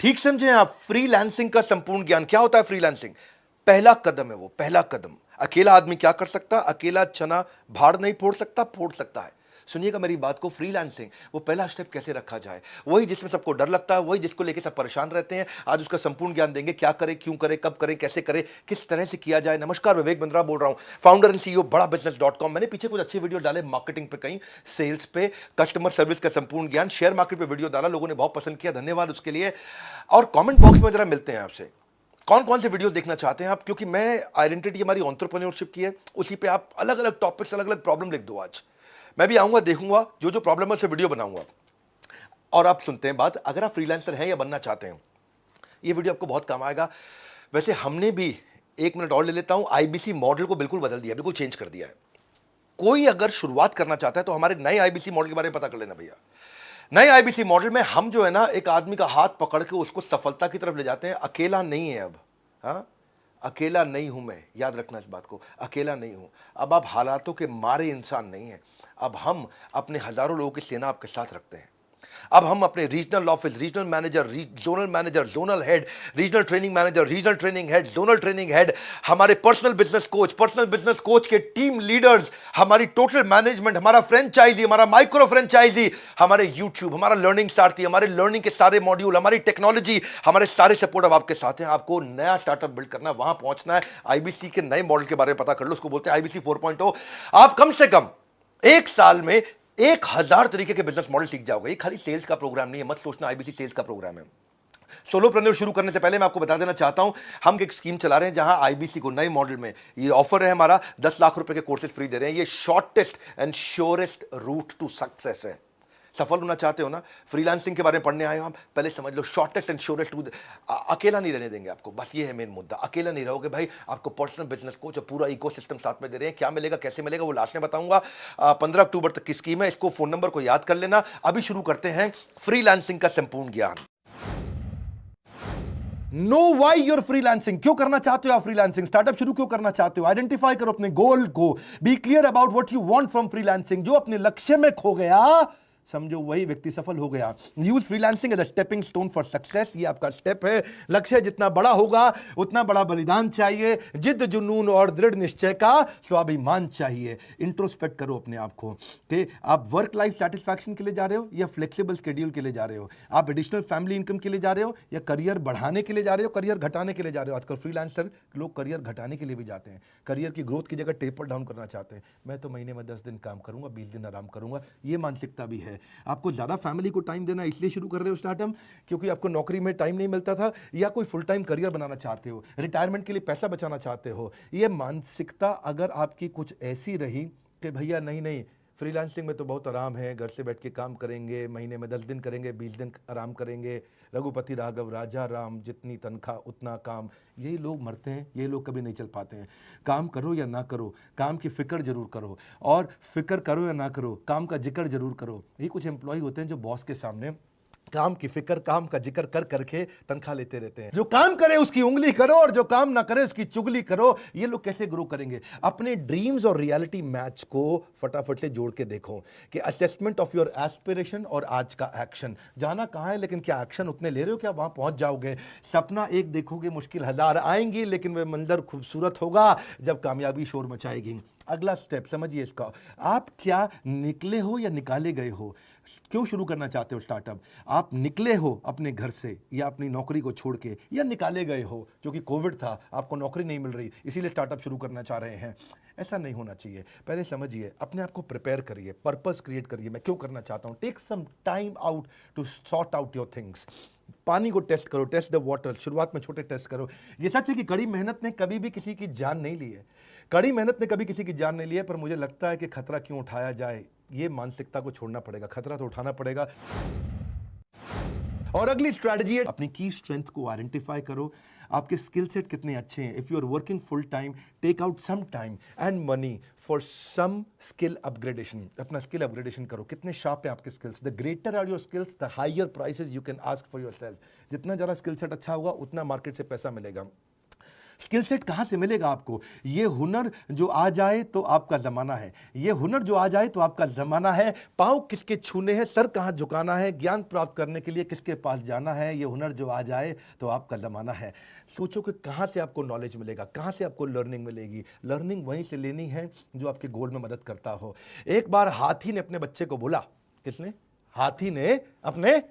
ठीक समझे आप। फ्रीलांसिंग का संपूर्ण ज्ञान क्या होता है? फ्रीलांसिंग पहला कदम है, वो पहला कदम। अकेला आदमी क्या कर सकता? अकेला चना भाड़ नहीं फोड़ सकता, फोड़ सकता है। सुनिएगा मेरी बात को, फ्रीलांसिंग वो पहला स्टेप कैसे रखा जाए, वही जिसमें सबको डर लगता है, वही जिसको लेके सब परेशान रहते हैं। आज उसका संपूर्ण ज्ञान देंगे, क्या करें, क्यों करें, कब करें, कैसे करें, किस तरह से किया जाए। नमस्कार, विवेक बिंद्रा बोल रहा हूं, फाउंडर एंड सीईओ बड़ा बिजनेस.com। मैंने पीछे कुछ अच्छे वीडियो डाले मार्केटिंग पे, कहीं सेल्स पे, कस्टमर सर्विस का संपूर्ण ज्ञान, शेयर मार्केट पे वीडियो डाला, लोगों ने बहुत पसंद किया, धन्यवाद उसके लिए। और कमेंट बॉक्स में जरा मिलते हैं आपसे, कौन कौन से वीडियो देखना चाहते हैं आप, क्योंकि मैं आइडेंटिटी हमारी एंटरप्रेन्योरशिप की है, उसी पे आप अलग अलग टॉपिक्स, अलग अलग प्रॉब्लम लिख दो। आज मैं भी आऊंगा, देखूंगा जो जो प्रॉब्लम है उससे वीडियो बनाऊंगा। और आप सुनते हैं बात, अगर आप फ्रीलांसर हैं या बनना चाहते हैं, ये वीडियो आपको बहुत काम आएगा। वैसे हमने भी, एक मिनट और ले लेता हूं, आईबीसी मॉडल को बिल्कुल बदल दिया, बिल्कुल चेंज कर दिया है। कोई अगर शुरुआत करना चाहता है तो हमारे नए आईबीसी मॉडल के बारे में पता कर लेना भैया। नए आईबीसी मॉडल में हम जो है ना, एक आदमी का हाथ पकड़ के उसको सफलता की तरफ ले जाते हैं। अकेला नहीं है अब, हाँ, अकेला नहीं हूं मैं, याद रखना इस बात को, अकेला नहीं हूं। अब आप हालातों के मारे इंसान नहीं है, अब हम अपने हजारों लोगों की सेना आपके साथ रखते हैं। अब हम अपने regional office, regional manager, zonal head, regional training manager, regional training head, zonal training head, हमारे पर्सनल बिजनेस कोच के टीम लीडर्स, हमारी टोटल मैनेजमेंट, हमारा फ्रेंचाइजी, हमारा माइक्रो फ्रेंचाइजी, हमारे यूट्यूब, हमारा लर्निंग सारथी, हमारे लर्निंग के सारे मॉड्यूल, हमारी टेक्नोलॉजी, हमारे सारे सपोर्ट अब आपके साथ हैं। आपको नया स्टार्टअप बिल्ड करना है, वहां पहुंचना है। आईबीसी के नए मॉडल के बारे में पता कर लो, उसको बोलते हैं आईबीसी 4.0। आप कम से कम एक साल में 1000 तरीके के बिजनेस मॉडल सीख जाओगे। ये खाली सेल्स का प्रोग्राम नहीं है, मत सोचना आईबीसी सेल्स का प्रोग्राम है। सोलोप्रेन्योर शुरू करने से पहले मैं आपको बता देना चाहता हूं, हम एक स्कीम चला रहे हैं जहां आईबीसी को नए मॉडल में ये ऑफर है हमारा, 10 लाख रुपए के कोर्सेज फ्री दे रहे हैं। ये shortest and surest route to success है। सफल होना चाहते हो ना, फ्रीलांसिंग के बारे में पढ़ने आए हो आप, पहले समझ लो शॉर्टेस्ट एंड श्योरेस्ट रूट। अकेला नहीं रहने देंगे आपको, बस ये है मेन मुद्दा। अकेला नहीं रहोगे भाई, आपको पर्सनल बिजनेस कोच और पूरा इकोसिस्टम साथ में दे रहे हैं। क्या मिलेगा, कैसे मिलेगा, वो लास्ट में बताऊंगा। 15 अक्टूबर तक की स्कीम है, इसको फोन नंबर को याद कर लेना। अभी शुरू करते हैं फ्रीलांसिंग का संपूर्ण ज्ञान। नो वाई यूर फ्रीलांसिंग, क्यों करना चाहते हो आप फ्रीलांसिंग, स्टार्टअप शुरू क्यों करना चाहते हो, आइडेंटिफाई करो अपने गोल को, be clear about what you want from freelancing. जो अपने लक्ष्य में खो गया, समझो वही व्यक्ति सफल हो गया। Use freelancing as a stepping stone for success. ये आपका स्टेप है। लक्ष्य जितना बड़ा होगा उतना बड़ा बलिदान चाहिए, जिद जुनून और दृढ़ निश्चय का स्वाभिमान चाहिए। इंट्रोस्पेक्ट करो अपने आप को कि आप वर्क लाइफ सेटिस्फैक्शन के लिए जा रहे हो या फ्लेक्सिबल शेड्यूल के लिए जा रहे हो, आप एडिशनल फैमिली इनकम के लिए जा रहे हो या करियर बढ़ाने के लिए जा रहे हो, करियर घटाने के लिए जा रहे हो। आजकल फ्रीलांसर लोग करियर घटाने के लिए भी जाते हैं, करियर की ग्रोथ की जगह टेपर डाउन करना चाहते हैं। मैं तो महीने में 10 दिन काम करूंगा, 20 दिन आराम करूंगा, ये मानसिकता भी है। आपको ज्यादा फैमिली को टाइम देना इसलिए शुरू कर रहे हो स्टार्टअप, क्योंकि आपको नौकरी में टाइम नहीं मिलता था, या कोई फुल टाइम करियर बनाना चाहते हो, रिटायरमेंट के लिए पैसा बचाना चाहते हो। ये मानसिकता अगर आपकी कुछ ऐसी रही कि भैया नहीं नहीं, फ्रीलांसिंग में तो बहुत आराम है, घर से बैठ के काम करेंगे, महीने में 10 दिन करेंगे, 20 दिन आराम करेंगे, रघुपति राघव राजा राम, जितनी तनख्वाह उतना काम, यही लोग मरते हैं, ये लोग कभी नहीं चल पाते हैं। काम करो या ना करो, काम की फिक्र जरूर करो, और फिक्र करो या ना करो, काम का जिक्र जरूर करो। ये कुछ एम्प्लॉय होते हैं जो बॉस के सामने काम की फिक्र, काम का जिक्र कर करके तनख्वाह लेते रहते हैं। जो काम करे उसकी उंगली करो और जो काम ना करे उसकी चुगली करो। ये लोग कैसे ग्रो करेंगे? अपने ड्रीम्स और रियलिटी मैच को फटाफट से जोड़ के देखो कि असेसमेंट ऑफ योर एस्पिरेशन और आज का एक्शन। जाना कहां है, लेकिन क्या एक्शन उतने ले रहे हो, क्या वहां पहुंच जाओगे? सपना एक देखोगे, मुश्किल 1000 आएंगी, लेकिन वह मंजर खूबसूरत होगा जब कामयाबी शोर मचाएगी। अगला स्टेप समझिए इसका, आप क्या निकले हो या निकाले गए हो? क्यों शुरू करना चाहते हो स्टार्टअप? आप निकले हो अपने घर से या अपनी नौकरी को छोड़ के, या निकाले गए हो क्योंकि कोविड था, आपको नौकरी नहीं मिल रही, इसीलिए स्टार्टअप शुरू करना चाह रहे हैं? ऐसा नहीं होना चाहिए। पहले समझिए, अपने आप को प्रिपेयर करिए, पर्पस क्रिएट करिए, मैं क्यों करना चाहता हूं। Take some time out to sort out your things. पानी को टेस्ट करो, टेस्ट द वाटर। शुरुआत में छोटे टेस्ट करो। ये सच है कि कड़ी मेहनत ने कभी भी किसी की जान नहीं ली है, कड़ी मेहनत ने कभी किसी की जान नहीं ली है, पर मुझे लगता है कि खतरा क्यों उठाया जाए, ये मानसिकता को छोड़ना पड़ेगा। खतरा तो उठाना पड़ेगा। और अगली स्ट्रैटेजी है, अपनी की स्ट्रेंथ को आइडेंटिफाई करो। आपके स्किल सेट कितने अच्छे हैं। If you are working full time, take out some time and money for some skill upgradation. अपना स्किल अपग्रेडेशन करो। कितने शार्प है आपके skills? The greater are your skills, the higher prices you can ask for yourself. जितना ज़्यादा skill set अच्छा होगा, उतना मार्केट से पैसा मिलेगा। स्किल सेट कहाँ से मिलेगा आपको? ये हुनर जो आ जाए तो आपका ज़माना है, ये हुनर जो आ जाए तो आपका ज़माना है। पाँव किसके छूने हैं, सर कहाँ झुकाना है, ज्ञान प्राप्त करने के लिए किसके पास जाना है, ये हुनर जो आ जाए तो आपका ज़माना है। सोचो कि कहाँ से आपको नॉलेज मिलेगा, कहाँ से आपको लर्निंग मिलेगी। लर्निंग वहीं से लेनी है जो आपके गोल में मदद करता हो। एक बार हाथी ने अपने बच्चे को बोला, किसने? हाथी ने अपने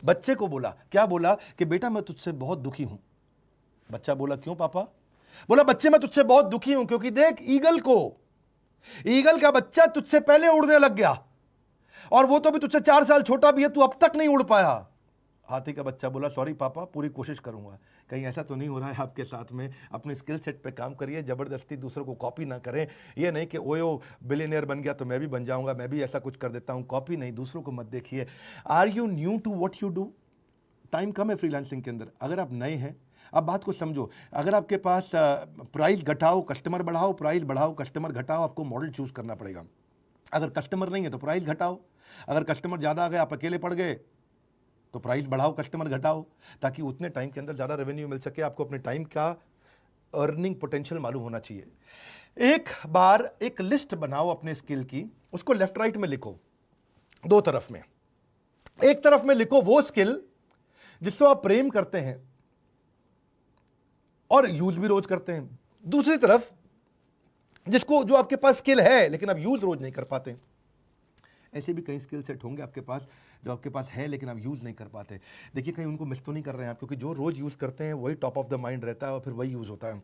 बच्चे को बोला, क्या बोला? कि बेटा मैं तुझसे बहुत दुखी हूं। बच्चा बोला, क्यों पापा? बोला, बच्चे मैं तुझसे बहुत दुखी हूं क्योंकि देख ईगल का बच्चा तुझसे पहले उड़ने लग गया और वो तो भी तुझसे 4 साल छोटा भी है, तू अब तक नहीं उड़ पाया। हाथी का बच्चा बोला, सॉरी पापा, पूरी कोशिश करूंगा। कहीं ऐसा तो नहीं हो रहा है आपके साथ में? अपने स्किल सेट पे काम करिए, जबरदस्ती दूसरों को कॉपी ना करें। ये नहीं कि ओयो बिलियनियर बन गया तो मैं भी बन जाऊंगा, मैं भी ऐसा कुछ कर देता हूं। कॉपी नहीं, दूसरों को मत देखिए। Are you new to what you do? Time कम है फ्रीलांसिंग के अंदर। अगर आप नए हैं, अब बात को समझो, अगर आपके पास प्राइस घटाओ कस्टमर बढ़ाओ, प्राइस बढ़ाओ कस्टमर घटाओ, आपको मॉडल चूज करना पड़ेगा। अगर कस्टमर नहीं है तो प्राइस घटाओ, अगर कस्टमर ज़्यादा आ गए, आप अकेले पड़ गए, तो प्राइस बढ़ाओ कस्टमर घटाओ, ताकि उतने टाइम के अंदर ज़्यादा रेवेन्यू मिल सके। आपको अपने टाइम का अर्निंग पोटेंशियल मालूम होना चाहिए। एक बार एक लिस्ट बनाओ अपने स्किल की, उसको लेफ्ट राइट में लिखो, 2 तरफ में। एक तरफ में लिखो वो स्किल जिसको आप प्रेम करते हैं और यूज भी रोज करते हैं। दूसरी तरफ जो आपके पास स्किल है लेकिन आप यूज रोज नहीं कर पाते। ऐसे भी कई स्किल सेट होंगे आपके पास जो आपके पास है लेकिन आप यूज नहीं कर पाते। देखिए, कहीं उनको मिस तो नहीं कर रहे हैं आप, क्योंकि जो रोज यूज करते हैं वही टॉप ऑफ द माइंड रहता है और फिर वही यूज होता है।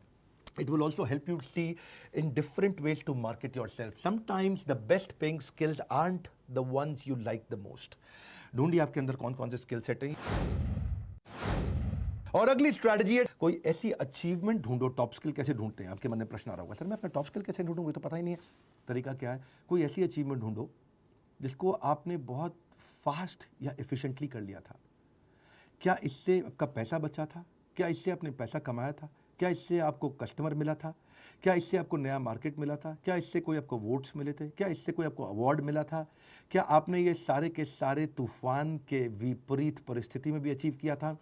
It will also help you see in different ways to market yourself. Sometimes the best paying skills aren't the ones you like the most. ढूंढिए आपके अंदर कौन कौन से स्किल सेट हैं। और अगली स्ट्रैटेजी है, कोई ऐसी अचीवमेंट ढूंढो। टॉप स्किल कैसे ढूंढते हैं? आपके मन में प्रश्न आ रहा होगा, सर मैं अपना टॉप स्किल कैसे ढूंढूंगा, तो पता ही नहीं है। तरीका क्या है? कोई ऐसी अचीवमेंट ढूंढो जिसको आपने बहुत फास्ट या एफिशिएंटली कर लिया था। क्या इससे आपका पैसा बचा था? क्या इससे आपने पैसा कमाया था? क्या इससे आपको कस्टमर मिला था? क्या इससे आपको नया मार्केट मिला था? क्या इससे कोई आपको वोट्स मिले थे? क्या इससे कोई आपको अवार्ड मिला था? क्या आपने ये सारे के सारे तूफान के विपरीत परिस्थिति में भी अचीव किया था?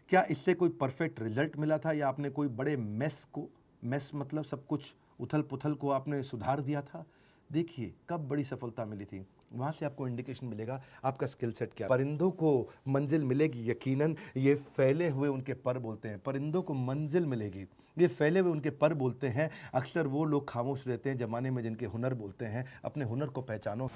क्या इससे कोई परफेक्ट रिजल्ट मिला था, या आपने कोई बड़े मेस मतलब सब कुछ उथल पुथल को आपने सुधार दिया था? देखिए कब बड़ी सफलता मिली थी, वहाँ से आपको इंडिकेशन मिलेगा आपका स्किल सेट क्या है। परिंदों को मंजिल मिलेगी यकीनन, ये फैले हुए उनके पर बोलते हैं। परिंदों को मंजिल मिलेगी, ये फैले हुए उनके पर बोलते हैं। अक्सर वो लोग खामोश रहते हैं जमाने में जिनके हुनर बोलते हैं। अपने हुनर को पहचानो।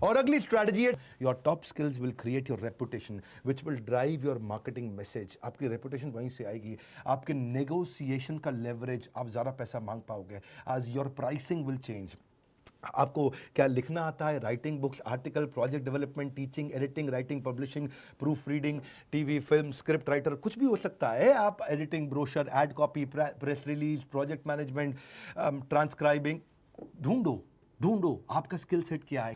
और अगली स्ट्रैटेजी है, your top skills will create your reputation which will drive your marketing message. आपकी रेपुटेशन वहीं से आएगी। आपके नेगोशिएशन का लेवरेज, आप ज़्यादा पैसा मांग पाओगे। आज योर प्राइसिंग विल चेंज। आपको क्या लिखना आता है? Writing books, article, project development, teaching, editing, writing, publishing, proof reading, TV, film, script writer, कुछ भी हो सकता है। आप editing, brochure, ad copy, press release, project management, transcribing, ढूंढो आपका स्किल सेट क्या है।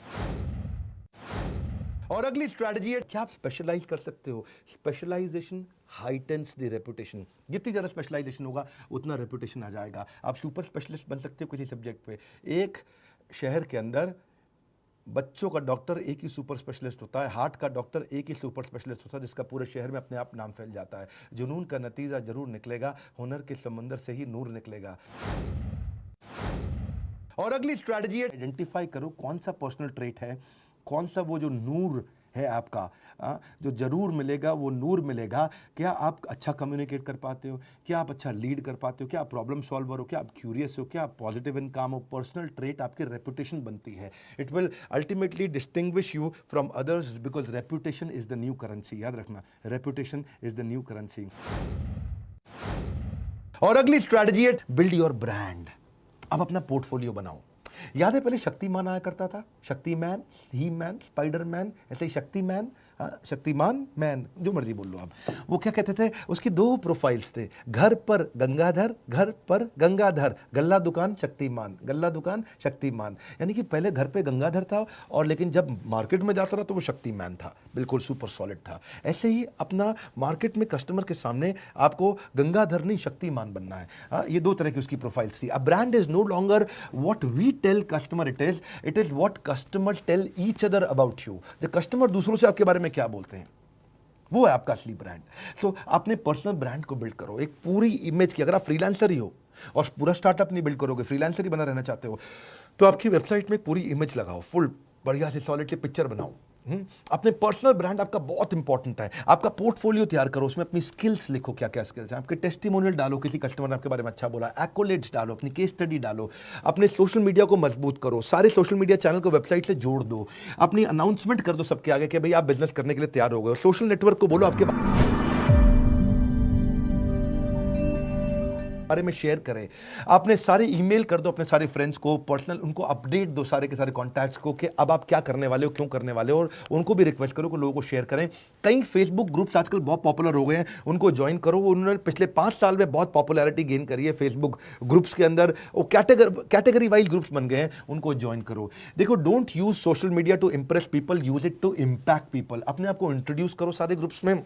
और अगली स्ट्रैटेजी है, क्या आप स्पेशलाइज कर सकते हो? Specialisation heightens the reputation. जितनी ज़्यादा स्पेशलाइजेशन होगा उतना रेपुटेशन आ जाएगा। आप सुपर स्पेशलिस्ट बन सकते हो किसी सब्जेक्ट पे। एक शहर के अंदर बच्चों का डॉक्टर एक ही सुपर स्पेशलिस्ट होता है, हार्ट का डॉक्टर एक ही सुपर स्पेशलिस्ट होता है, जिसका पूरे शहर में अपने आप नाम फैल जाता है। जुनून का नतीजा जरूर निकलेगा, हुनर के समंदर से ही नूर निकलेगा। और अगली स्ट्रैटेजी है, आइडेंटिफाई करो कौन सा पर्सनल ट्रेट है, कौन सा वो जो नूर है आपका, जो जरूर मिलेगा वो नूर मिलेगा। क्या आप अच्छा कम्युनिकेट कर पाते हो? क्या आप अच्छा लीड कर पाते हो? क्या आप प्रॉब्लम सॉल्वर हो? क्या आप क्यूरियस हो? क्या आप पॉजिटिव इन काम हो? पर्सनल ट्रेट आपकी रेपुटेशन बनती है। It will ultimately distinguish you from others because reputation is the new currency. याद रखना, reputation is the new currency. और अगली स्ट्रैटेजी है, बिल्ड योर ब्रांड। अब अपना पोर्टफोलियो बनाओ। याद है पहले शक्तिमान आया करता था, शक्तिमैन, ही मैन, स्पाइडरमैन, ऐसे ही शक्तिमान, मैन, जो मर्जी बोल लो आप। वो क्या कहते थे, उसकी 2 प्रोफाइल्स थे, घर पर गंगाधर, घर पर गंगाधर, गल्ला दुकान शक्तिमान, गल्ला दुकान शक्तिमान। यानी कि पहले घर पे गंगाधर था और लेकिन जब मार्केट में जाता था तो वो शक्तिमान था, बिल्कुल सुपर सॉलिड था। ऐसे ही अपना मार्केट में कस्टमर के सामने आपको गंगाधर नहीं शक्तिमान बनना है। ये 2 तरह की उसकी प्रोफाइल्स थी। A brand is no longer what we tell customer, it is what customer tell each other about you. The customer दूसरों से आपके बारे में क्या बोलते हैं वो है आपका असली ब्रांड। सो अपने पर्सनल ब्रांड को बिल्ड करो, एक पूरी इमेज की। अगर आप फ्रीलांसर ही हो और पूरा स्टार्टअप नहीं बिल्ड करोगे, फ्रीलांसर ही बना रहना चाहते हो, तो आपकी वेबसाइट में पूरी इमेज लगाओ, फुल बढ़िया से सॉलिड से पिक्चर बनाओ। अपने पर्सनल ब्रांड आपका बहुत इंपॉर्टेंट है। आपका पोर्टफोलियो तैयार करो, उसमें अपनी स्किल्स लिखो, क्या क्या स्किल्स हैं आपके, टेस्टिमोनियल डालो, किसी कस्टमर ने आपके बारे में अच्छा बोला, एक्कोलेट्स डालो, अपनी केस स्टडी डालो, अपने सोशल मीडिया को मजबूत करो, सारे सोशल मीडिया चैनल को वेबसाइट से जोड़ दो, अपनी अनाउंसमेंट कर दो सबके आगे कि भाई आप बिजनेस करने के लिए तैयार हो गए। सोशल नेटवर्क को बोलो आपके बारे में शेयर करें, आपने सारे ईमेल कर दो अपने सारे फ्रेंड्स को, पर्सनल उनको अपडेट दो सारे के सारे कॉन्टैक्ट्स को कि अब आप क्या करने वाले हो, क्यों करने वाले हो, और उनको भी रिक्वेस्ट करो कि लोगों को शेयर करें। कई फेसबुक ग्रुप्स आजकल बहुत पॉपुलर हो गए हैं, उनको ज्वाइन करो। उन्होंने पिछले 5 साल में बहुत पॉपुलैरिटी गेन करी है फेसबुक ग्रुप्स के अंदर, वो कैटेगरी वाइज ग्रुप्स बन गए हैं, उनको ज्वाइन करो। देखो, don't use social media to impress people, use it to impact people. अपने आप को इंट्रोड्यूस करो सारे ग्रुप्स में,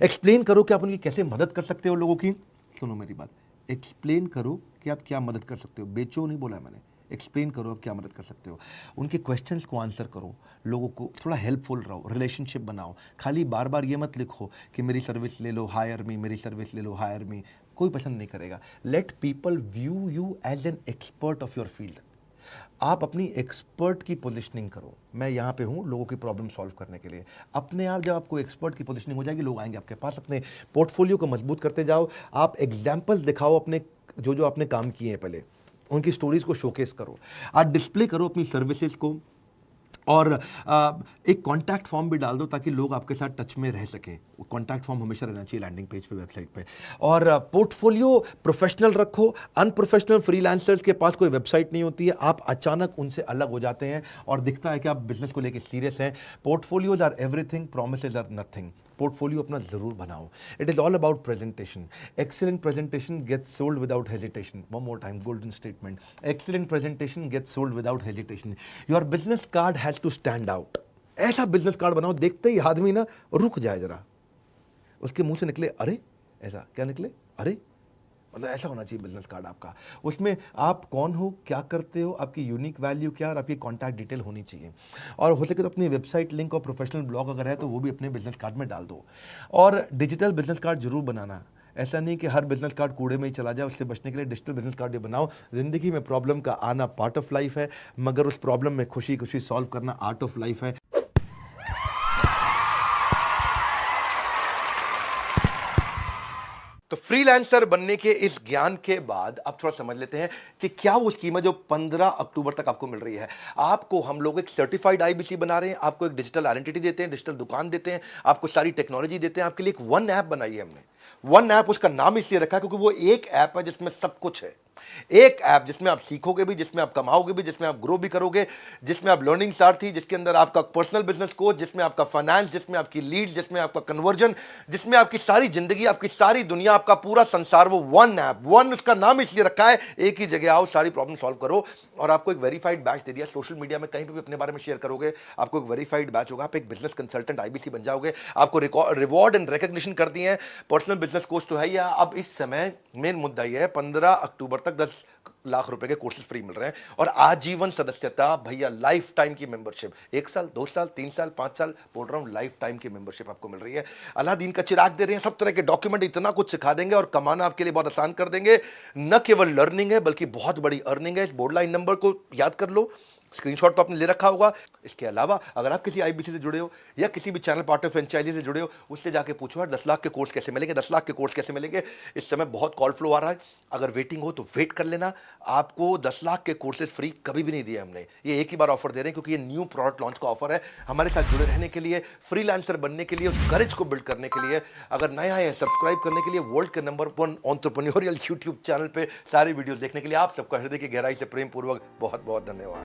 एक्सप्लेन करो कि आप उनकी कैसे मदद कर सकते हो लोगों की। सुनो मेरी बात, एक्सप्लेन करो कि आप क्या मदद कर सकते हो, बेचो नहीं बोला मैंने, एक्सप्लेन करो आप क्या मदद कर सकते हो। उनके क्वेश्चंस को आंसर करो, लोगों को थोड़ा हेल्पफुल रहो, रिलेशनशिप बनाओ। खाली बार बार ये मत लिखो कि मेरी सर्विस ले लो, हायर मी, मेरी सर्विस ले लो, हायर मी। कोई पसंद नहीं करेगा। Let people view you as an expert of your field. आप अपनी एक्सपर्ट की पोजीशनिंग करो, मैं यहाँ पे हूँ लोगों की प्रॉब्लम सॉल्व करने के लिए। अपने आप जब आपको एक्सपर्ट की पोजीशनिंग हो जाएगी, लोग आएंगे आपके पास। अपने पोर्टफोलियो को मजबूत करते जाओ, आप एग्जाम्पल्स दिखाओ अपने जो जो आपने काम किए हैं पहले, उनकी स्टोरीज को शोकेस करो, आप डिस्प्ले करो अपनी सर्विसेज को, और एक कॉन्टैक्ट फॉर्म भी डाल दो ताकि लोग आपके साथ टच में रह सकें। कॉन्टैक्ट फॉर्म हमेशा रहना चाहिए लैंडिंग पेज पे, वेबसाइट पे। और पोर्टफोलियो प्रोफेशनल रखो। अनप्रोफेशनल फ्रीलांसर्स के पास कोई वेबसाइट नहीं होती है, आप अचानक उनसे अलग हो जाते हैं और दिखता है कि आप बिजनेस को लेकर सीरियस हैं। Portfolios are everything, promises are nothing. Portfolio अपना जरूर बनाओ। It is all about presentation. Excellent presentation gets sold without hesitation. One more time, golden statement. Excellent presentation gets sold without hesitation. Your business card has to stand out. ऐसा business card बनाओ देखते ही आदमी ना रुक जाए जरा, उसके मुंह से निकले अरे, ऐसा क्या निकले अरे, मतलब ऐसा होना चाहिए बिजनेस कार्ड आपका। उसमें आप कौन हो, क्या करते हो, आपकी यूनिक वैल्यू क्या, और आपकी कॉन्टैक्ट डिटेल होनी चाहिए। और हो सके तो अपनी वेबसाइट लिंक और प्रोफेशनल ब्लॉग अगर है तो वो भी अपने बिजनेस कार्ड में डाल दो। और डिजिटल बिजनेस कार्ड जरूर बनाना। ऐसा नहीं कि हर बिजनेस कार्ड कूड़े में ही चला जाए, उससे बचने के लिए डिजिटल बिजनेस कार्ड ये बनाओ। जिंदगी में प्रॉब्लम का आना पार्ट ऑफ लाइफ है, मगर उस प्रॉब्लम में खुशी खुशी सॉल्व करना आर्ट ऑफ लाइफ है। तो फ्रीलांसर बनने के इस ज्ञान के बाद अब थोड़ा समझ लेते हैं कि क्या वो स्कीम है जो 15 अक्टूबर तक आपको मिल रही है। आपको हम लोग एक सर्टिफाइड आईबीसी बना रहे हैं, आपको एक डिजिटल आइडेंटिटी देते हैं, डिजिटल दुकान देते हैं, आपको सारी टेक्नोलॉजी देते हैं। आपके लिए एक वन ऐप बनाई है हमने। वन ऐप, उसका नाम इसलिए रखा है क्योंकि वो एक ऐप है जिसमें सब कुछ है। एक ऐप जिसमें आप सीखोगे भी, जिसमें आप कमाओगे भी, जिसमें आप ग्रो भी करोगे, जिसमें आप लर्निंग सारथी, जिसके अंदर आपका पर्सनल बिजनेस कोच, जिसमें आपका फाइनेंस, जिसमें आपकी लीड, जिसमें आपका कन्वर्जन, जिसमें आपकी सारी जिंदगी, आपकी सारी दुनिया, आपका पूरा संसार, वो वन ऐप। वन उसका नाम इसलिए रखा है, एक ही जगह आओ, सारी प्रॉब्लम सॉल्व करो। और आपको एक वेरीफाइड बैच दे दिया। सोशल मीडिया में कहीं पे भी अपने बारे में शेयर करोगे, आपको एक वेरीफाइड बैच होगा, आप एक बिजनेस कंसल्टेंट आईबीसी बन जाओगे। आपको रिवॉर्ड एंड रिकॉग्निशन कर दिए हैं। पर्सनल बिजनेस कोच तो है ही। अब इस समय मेन मुद्दा यह है, 15 अक्टूबर तक 10 लाख रुपए के कोर्सेज फ्री मिल रहे हैं, और आजीवन सदस्यता भैया, लाइफ टाइम की मेंबरशिप। 1 साल, 2 साल, 3 साल, 5 साल, बोल रहा हूं, लाइफ टाइम की मेंबरशिप आपको मिल रही है। अलादीन का चिराग दे रहे हैं, सब तरह के डॉक्यूमेंट, इतना कुछ सिखा देंगे और कमाना आपके लिए बहुत आसान कर देंगे। न केवल लर्निंग है बल्कि बहुत बड़ी अर्निंग है। इस बोर्डलाइन नंबर को याद कर लो, स्क्रीनशॉट तो आपने ले रखा होगा। इसके अलावा अगर आप किसी आईबीसी से जुड़े हो या किसी भी चैनल पार्टनर फ्रेंचाइजी से जुड़े हो, उससे जाके पूछो यार 10 लाख के कोर्स कैसे मिलेंगे, 10 लाख के कोर्स कैसे मिलेंगे। इस समय बहुत कॉल फ्लो आ रहा है, अगर वेटिंग हो तो वेट कर लेना। आपको 10 लाख के कोर्सेज फ्री कभी भी नहीं दिए हमने, ये एक ही बार ऑफर दे रहे हैं क्योंकि ये न्यू प्रोडक्ट लॉन्च का ऑफर है। हमारे साथ जुड़े रहने के लिए, फ्रीलांसर बनने के लिए, उस करेज को बिल्ड करने के लिए, अगर नया है सब्सक्राइब करने के लिए वर्ल्ड के नंबर 1 एंटरप्रेन्योरियल यूट्यूब चैनल पे सारी वीडियो देखने के लिए आप सबका हृदय की गहराई से प्रेम पूर्वक बहुत बहुत धन्यवाद।